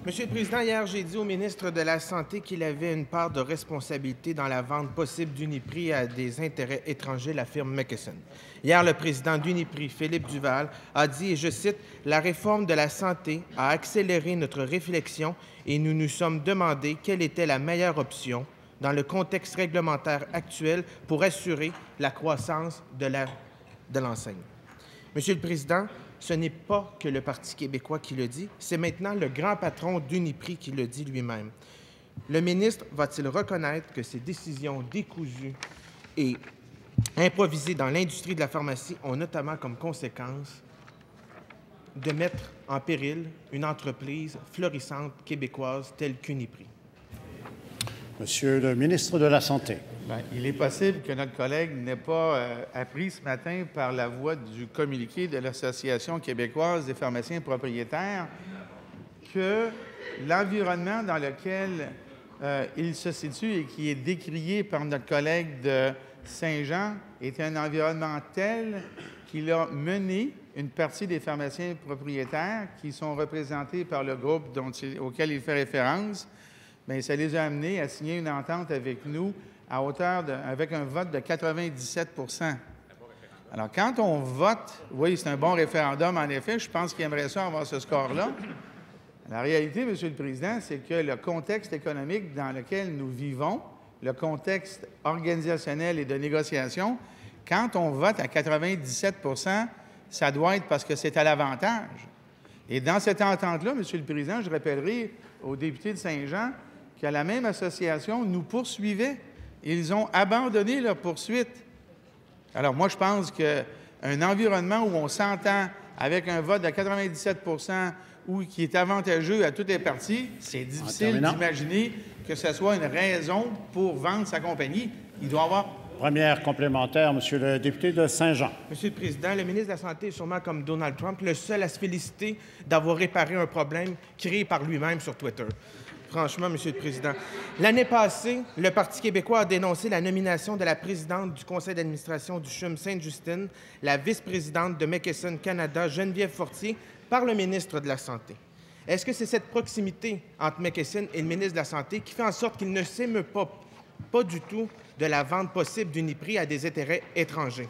Monsieur le Président, hier, j'ai dit au ministre de la Santé qu'il avait une part de responsabilité dans la vente possible d'Uniprix à des intérêts étrangers, la firme McKesson. Hier, le président d'Uniprix, Philippe Duval, a dit, et je cite, « La réforme de la santé a accéléré notre réflexion et nous nous sommes demandé quelle était la meilleure option dans le contexte réglementaire actuel pour assurer la croissance de l'enseigne. » Monsieur le Président, ce n'est pas que le Parti québécois qui le dit, c'est maintenant le grand patron d'Uniprix qui le dit lui-même. Le ministre va-t-il reconnaître que ces décisions décousues et improvisées dans l'industrie de la pharmacie ont notamment comme conséquence de mettre en péril une entreprise florissante québécoise telle qu'Uniprix? Monsieur le ministre de la Santé. Bien, il est possible que notre collègue n'ait pas appris ce matin par la voie du communiqué de l'Association québécoise des pharmaciens propriétaires que l'environnement dans lequel il se situe et qui est décrié par notre collègue de Saint-Jean est un environnement tel qu'il a mené une partie des pharmaciens propriétaires qui sont représentés par le groupe auquel il fait référence. Bien, ça les a amenés à signer une entente avec nous avec un vote de 97 %. Alors, quand on vote, oui, c'est un bon référendum, en effet, je pense qu'il aimerait ça avoir ce score-là. La réalité, Monsieur le Président, c'est que le contexte économique dans lequel nous vivons, le contexte organisationnel et de négociation, quand on vote à 97 %, ça doit être parce que c'est à l'avantage. Et dans cette entente-là, Monsieur le Président, je rappellerai aux députés de Saint-Jean que la même association nous poursuivait. Ils ont abandonné leur poursuite. Alors, moi, je pense qu'un environnement où on s'entend avec un vote de 97 % ou qui est avantageux à toutes les parties, c'est difficile d'imaginer que ce soit une raison pour vendre sa compagnie. Il doit y avoir... Première complémentaire, Monsieur le député de Saint-Jean. Monsieur le Président, le ministre de la Santé est sûrement comme Donald Trump, le seul à se féliciter d'avoir réparé un problème créé par lui-même sur Twitter. Franchement, Monsieur le Président. L'année passée, le Parti québécois a dénoncé la nomination de la présidente du conseil d'administration du CHUM Sainte-Justine, la vice-présidente de McKesson Canada, Geneviève Fortier, par le ministre de la Santé. Est-ce que c'est cette proximité entre McKesson et le ministre de la Santé qui fait en sorte qu'il ne s'émeut pas du tout de la vente possible d'Uniprix à des intérêts étrangers?